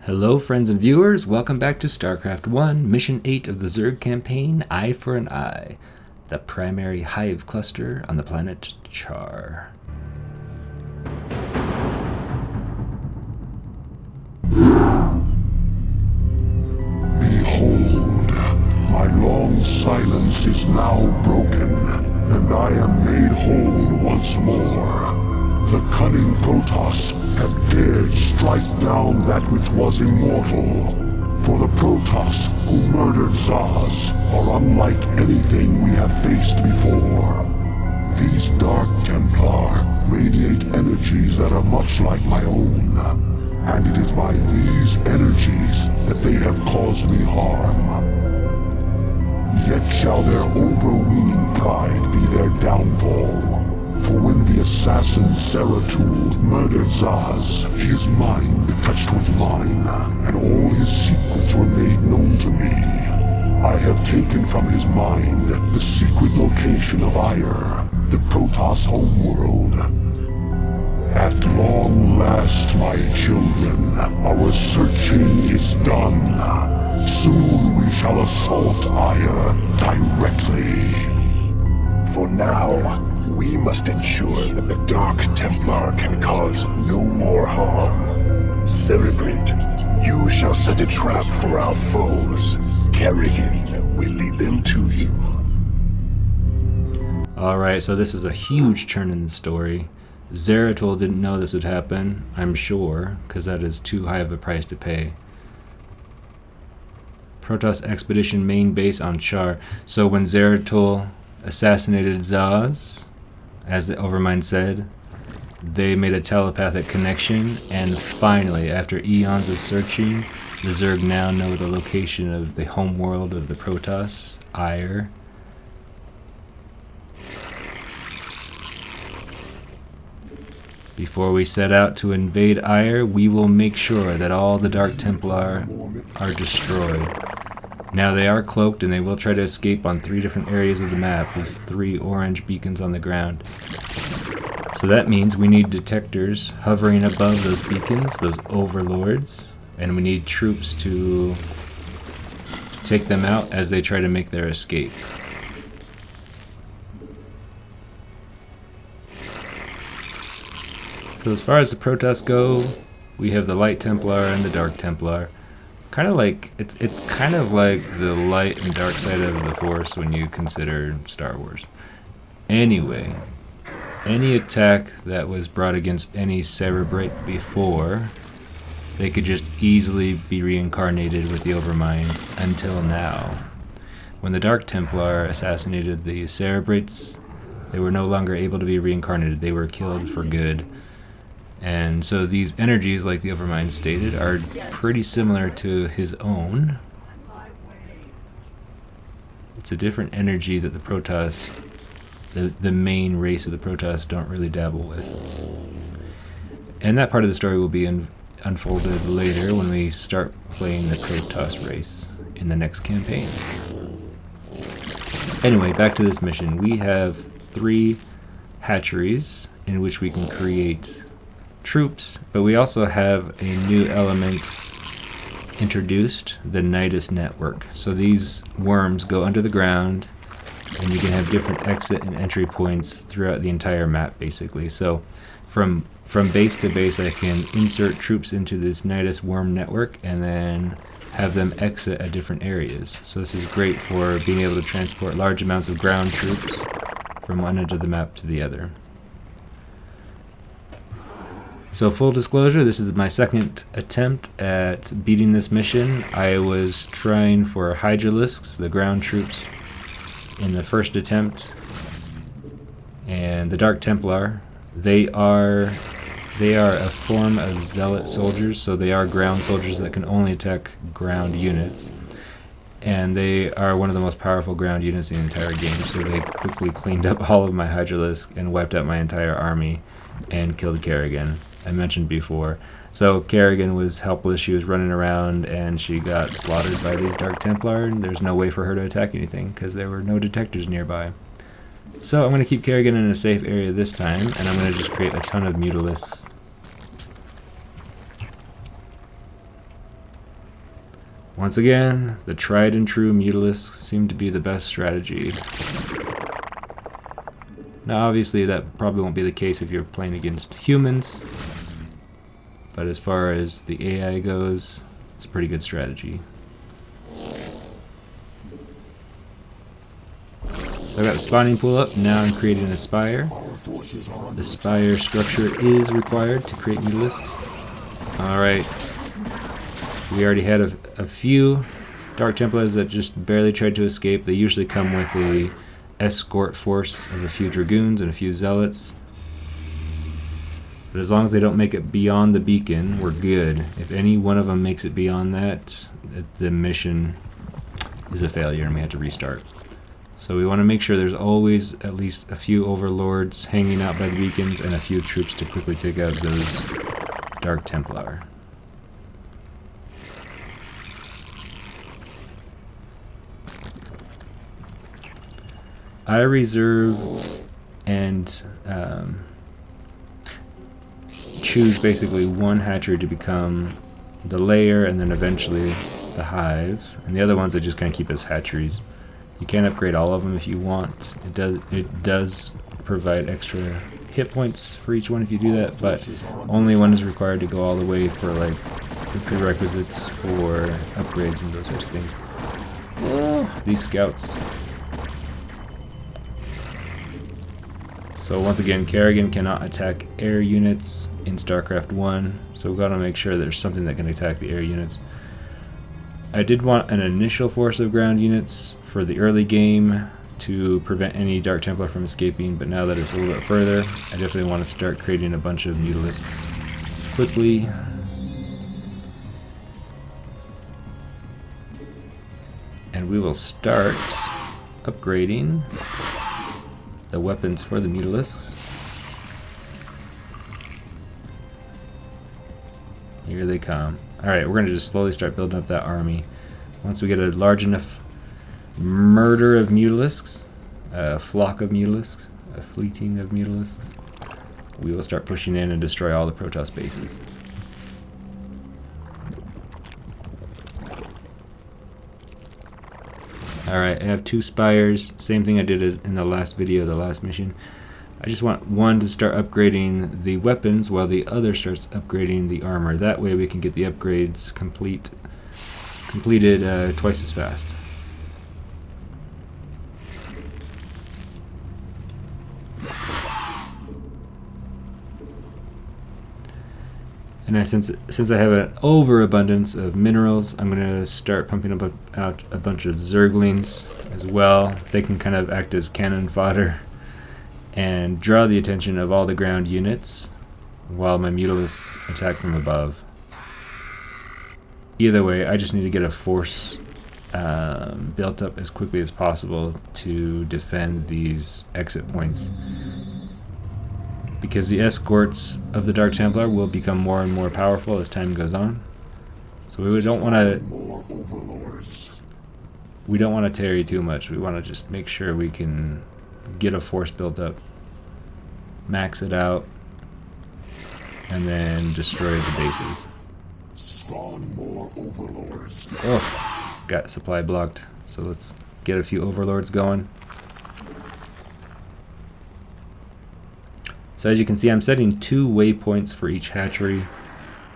Hello friends and viewers, welcome back to Starcraft 1, Mission 8 of the Zerg campaign, Eye for an Eye, the primary hive cluster on the planet Char. Behold, my long silence is now broken, and I am made whole once more. The cunning Protoss have dared strike down that which was immortal. For the Protoss who murdered Zaz are unlike anything we have faced before. These Dark Templar radiate energies that are much like my own, and it is by these energies that they have caused me harm. Yet shall their overweening pride be their downfall. For when the assassin Zeratul murdered Zaz, his mind touched with mine, and all his secrets were made known to me. I have taken from his mind the secret location of Ire, the Protoss homeworld. At long last, my children, our searching is done. Soon we shall assault Ire directly. For now, we must ensure that the Dark Templar can cause no more harm. Cerebrate, you shall set a trap for our foes. Kerrigan will lead them to you. Alright, so this is a huge turn in the story. Zeratul didn't know this would happen, I'm sure, because that is too high of a price to pay. Protoss Expedition main base on Char. So when Zeratul assassinated Zaz, as the Overmind said, they made a telepathic connection, and finally, after eons of searching, the Zerg now know the location of the homeworld of the Protoss, Ire. Before we set out to invade Ire, we will make sure that all the Dark Templar are destroyed. Now they are cloaked and they will try to escape on 3 different areas of the map. There's 3 orange beacons on the ground. So that means we need detectors hovering above those beacons, those overlords, and we need troops to take them out as they try to make their escape. So as far as the Protoss go, we have the Light Templar and the Dark Templar. Kind of like it's kind of like the light and dark side of the Force when you consider Star Wars. Anyway, any attack that was brought against any Cerebrate before, they could just easily be reincarnated with the Overmind until now. When the Dark Templar assassinated the Cerebrates, they were no longer able to be reincarnated. They were killed for good. And so these energies, like the Overmind stated, are pretty similar to his own. It's a different energy that the Protoss, the main race of the Protoss, don't really dabble with. And that part of the story will be unfolded later when we start playing the Protoss race in the next campaign. Anyway, back to this mission. We have 3 hatcheries in which we can create troops, but we also have a new element introduced, the Nidus network. So these worms go under the ground, and you can have different exit and entry points throughout the entire map, basically. So from base to base, I can insert troops into this Nidus worm network and then have them exit at different areas. So this is great for being able to transport large amounts of ground troops from one end of the map to the other. So full disclosure, this is my second attempt at beating this mission. I was trying for Hydralisks, the ground troops, in the first attempt, and the Dark Templar. They are a form of zealot soldiers, so they are ground soldiers that can only attack ground units. And they are one of the most powerful ground units in the entire game, so they quickly cleaned up all of my Hydralisk and wiped out my entire army and killed Kerrigan. I mentioned before. So Kerrigan was helpless, she was running around and she got slaughtered by these Dark Templar, and there's no way for her to attack anything because there were no detectors nearby. So I'm going to keep Kerrigan in a safe area this time, and I'm going to just create a ton of Mutalisks Once again, the tried and true Mutalisks seem to be the best strategy. Now obviously that probably won't be the case if you're playing against humans, but as far as the AI goes, it's a pretty good strategy. So I got the spawning pool up, now I'm creating a spire. The spire structure is required to create Mutalisks. Alright, we already had a few Dark Templars that just barely tried to escape. They usually come with a escort force of a few Dragoons and a few Zealots. But as long as they don't make it beyond the beacon, we're good. If any one of them makes it beyond that, the mission is a failure and we have to restart. So we want to make sure there's always at least a few overlords hanging out by the beacons and a few troops to quickly take out those Dark Templar. I reserve and choose basically one hatchery to become the lair and then eventually the hive, and the other ones I just kind of keep as hatcheries. You can upgrade all of them if you want. It does provide extra hit points for each one if you do that, but only one is required to go all the way for like the prerequisites for upgrades and those sorts of things. Oh, these scouts. So once again, Kerrigan cannot attack air units in Starcraft 1, so we've got to make sure there's something that can attack the air units. I did want an initial force of ground units for the early game to prevent any Dark Templar from escaping, but now that it's a little bit further, I definitely want to start creating a bunch of Mutalisks quickly. And we will start upgrading the weapons for the Mutalisks. Here they come. Alright, we're going to just slowly start building up that army. Once we get a large enough murder of Mutalisks, a flock of Mutalisks, a fleeting of Mutalisks, we will start pushing in and destroy all the Protoss bases. Alright, I have 2 spires, same thing I did as in the last video, the last mission. I just want one to start upgrading the weapons while the other starts upgrading the armor. That way we can get the upgrades completed twice as fast. And since I have an overabundance of minerals, I'm going to start pumping out a bunch of Zerglings as well. They can kind of act as cannon fodder and draw the attention of all the ground units while my Mutalisks attack from above. Either way, I just need to get a force built up as quickly as possible to defend these exit points, because the escorts of the Dark Templar will become more and more powerful as time goes on. So we don't want to tarry too much. We want to just make sure we can get a force built up, max it out, and then destroy the bases. Spawn more overlords. Oh, got supply blocked. So let's get a few overlords going. So as you can see, I'm setting 2 waypoints for each hatchery.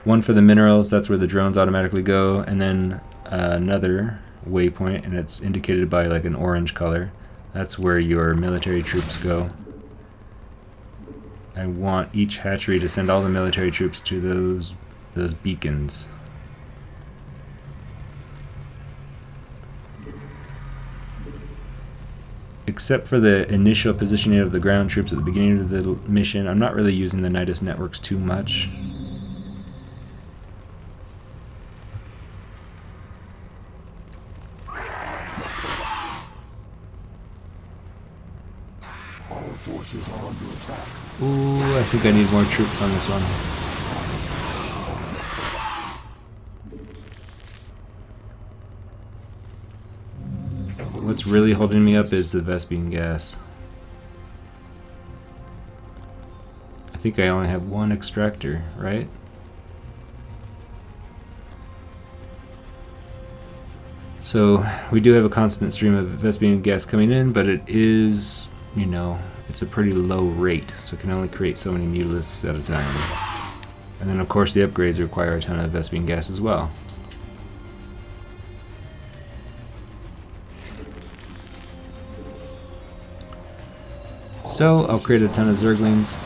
One for the minerals, that's where the drones automatically go, and then another waypoint, and it's indicated by like an orange color. That's where your military troops go. I want each hatchery to send all the military troops to those beacons. Except for the initial positioning of the ground troops at the beginning of the mission, I'm not really using the Nidus networks too much. Ooh, I think I need more troops on this one. What's really holding me up is the Vespene gas. I think I only have 1 extractor, right? So we do have a constant stream of Vespian gas coming in, but it is, you know, it's a pretty low rate, so it can only create so many mutalisks at a time. And then of course the upgrades require a ton of Vespian gas as well. So I'll create a ton of Zerglings.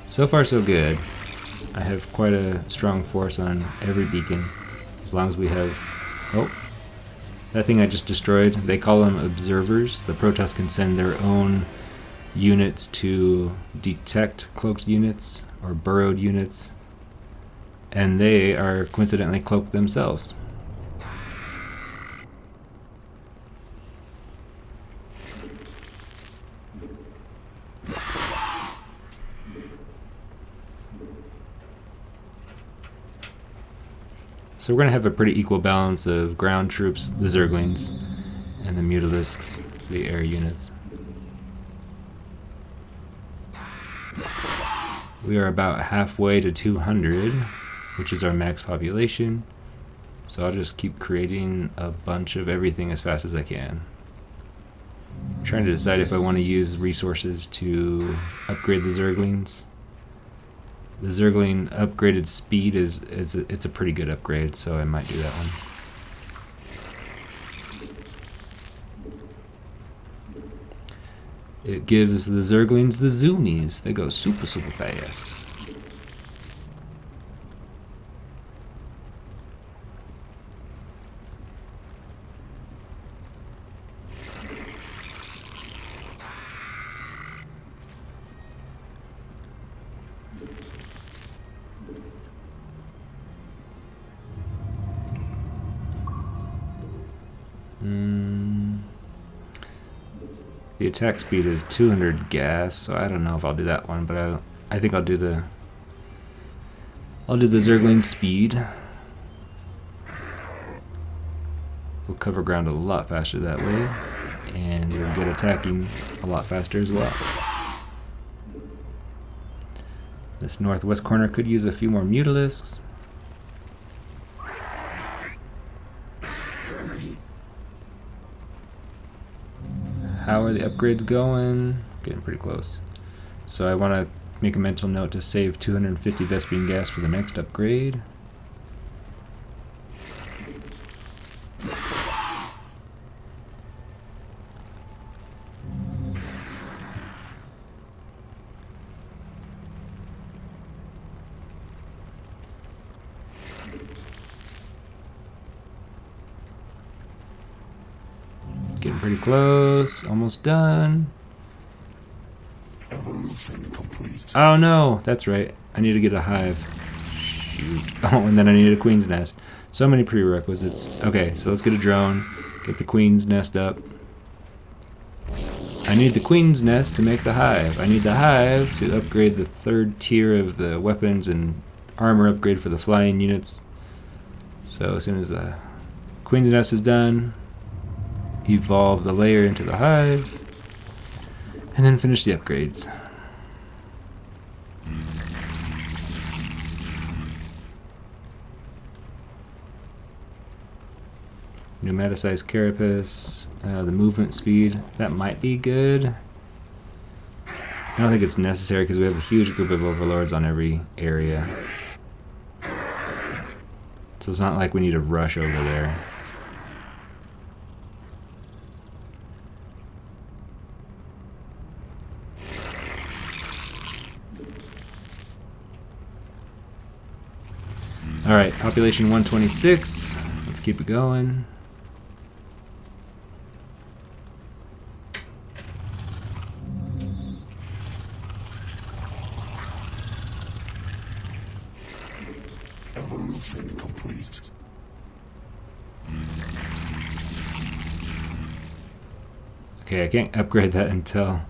So far so good. I have quite a strong force on every beacon, as long as we have... Oh, that thing I just destroyed, they call them observers. The Protoss can send their own units to detect cloaked units or burrowed units, and they are coincidentally cloaked themselves. So we're going to have a pretty equal balance of ground troops, the Zerglings, and the Mutalisks, the air units. We are about halfway to 200, which is our max population. So I'll just keep creating a bunch of everything as fast as I can. I'm trying to decide if I want to use resources to upgrade the Zerglings. The Zergling upgraded speed it's a pretty good upgrade, so I might do that one. It gives the Zerglings the zoomies. They go super fast. The attack speed is 200 gas, so I don't know if I'll do that one, but I think I'll do the Zergling speed. We'll cover ground a lot faster that way, and you'll get attacking a lot faster as well. This northwest corner could use a few more Mutalisks. How are the upgrades going? Getting pretty close. So I want to make a mental note to save 250 Vespian gas for the next upgrade. Getting pretty close, almost done. Oh no, that's right. I need to get a hive. Shoot. Oh, and then I need a queen's nest. So many prerequisites. Okay, so let's get a drone, get the queen's nest up. I need the queen's nest to make the hive. I need the hive to upgrade the third tier of the weapons and armor upgrade for the flying units. So as soon as the queen's nest is done, evolve the layer into the hive, and then finish the upgrades. Pneumaticized carapace, the movement speed, that might be good. I don't think it's necessary because we have a huge group of overlords on every area. So it's not like we need to rush over there. Alright, population 126. Let's keep it going. Evolution complete. Okay, I can't upgrade that until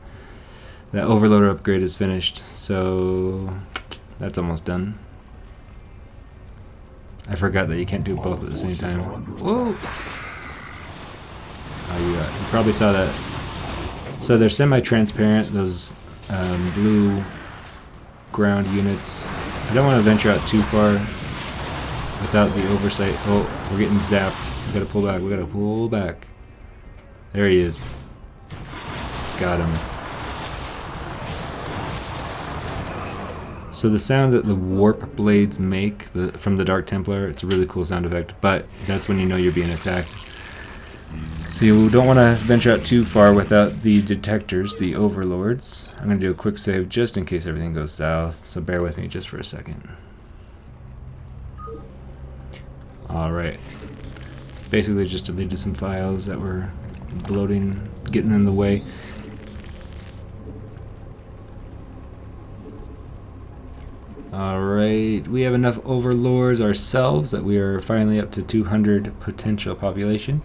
that overloader upgrade is finished, so that's almost done. I forgot that you can't do both at the same time. Whoa! Oh, you probably saw that. So they're semi-transparent, those blue ground units. I don't want to venture out too far without the oversight. Oh, we're getting zapped. We gotta pull back. We gotta pull back. There he is. Got him. So the sound that the warp blades make from the Dark Templar, it's a really cool sound effect, but that's when you know you're being attacked. So you don't want to venture out too far without the detectors, the overlords. I'm going to do a quick save just in case everything goes south, so bear with me just for a second. Alright. Basically just deleted some files that were bloating, getting in the way. Alright, we have enough overlords ourselves that we are finally up to 200 potential population.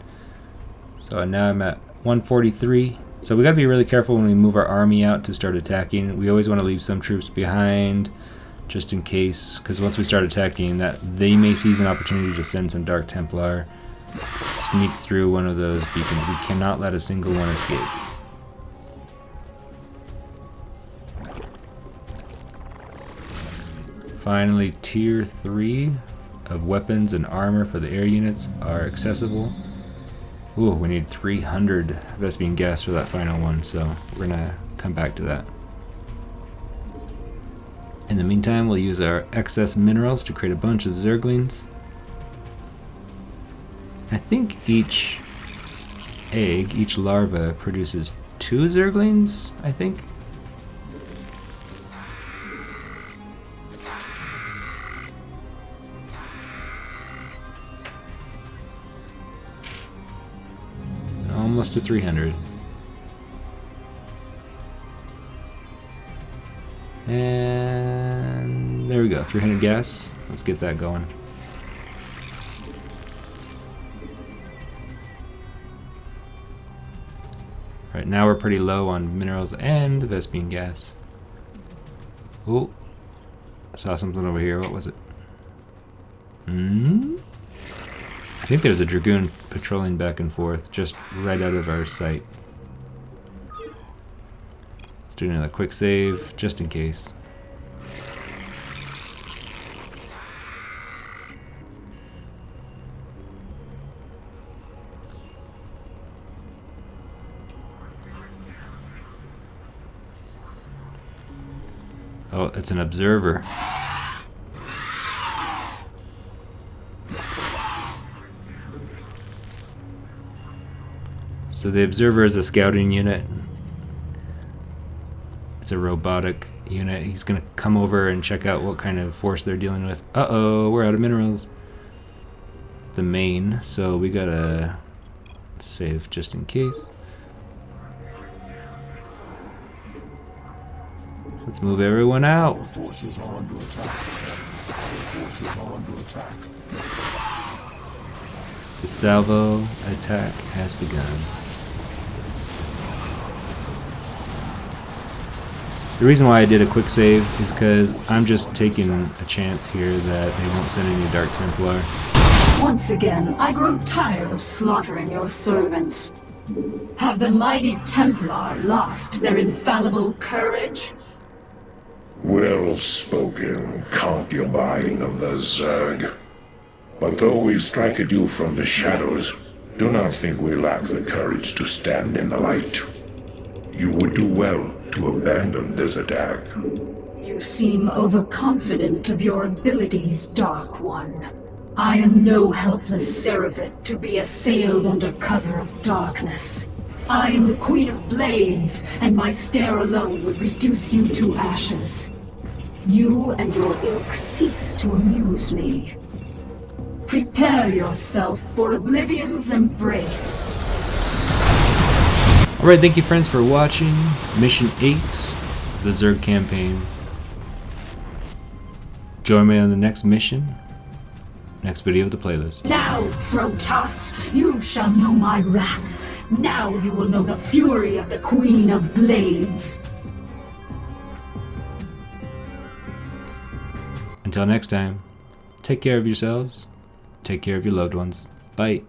So now I'm at 143. So we gotta be really careful when we move our army out to start attacking. We always want to leave some troops behind just in case, because once we start attacking, that they may seize an opportunity to send some Dark Templar, sneak through one of those beacons. We cannot let a single one escape. Finally, tier 3 of weapons and armor for the air units are accessible. Ooh, we need 300 Vespene gas for that final one, so we're gonna come back to that. In the meantime, we'll use our excess minerals to create a bunch of Zerglings. I think each egg, each larva, produces 2 Zerglings, I think. Almost to 300. And there we go, 300 gas. Let's get that going. Right now we're pretty low on minerals and Vespene gas. Oh, I saw something over here. What was it? I think there's a Dragoon patrolling back and forth just right out of our sight. Let's do another quick save just in case. Oh, it's an observer. So the observer is a scouting unit. It's a robotic unit. He's gonna come over and check out what kind of force they're dealing with. Uh-oh, we're out of minerals. The main, so we gotta save just in case. Let's move everyone out. The salvo attack has begun. The reason why I did a quick save is because I'm just taking a chance here that they won't send any Dark Templar. Once again, I grow tired of slaughtering your servants. Have the mighty Templar lost their infallible courage? Well spoken, concubine of the Zerg. But though we strike at you from the shadows, do not think we lack the courage to stand in the light. You would do well to abandon this attack. You seem overconfident of your abilities, Dark One. I am no helpless cerebrate to be assailed under cover of darkness. I am the Queen of Blades, and my stare alone would reduce you to ashes. You and your ilk cease to amuse me. Prepare yourself for Oblivion's embrace. Alright, thank you friends for watching Mission 8, the Zerg campaign. Join me on the next mission, next video of the playlist. Now, Protoss, you shall know my wrath. Now you will know the fury of the Queen of Blades. Until next time, take care of yourselves, take care of your loved ones. Bye.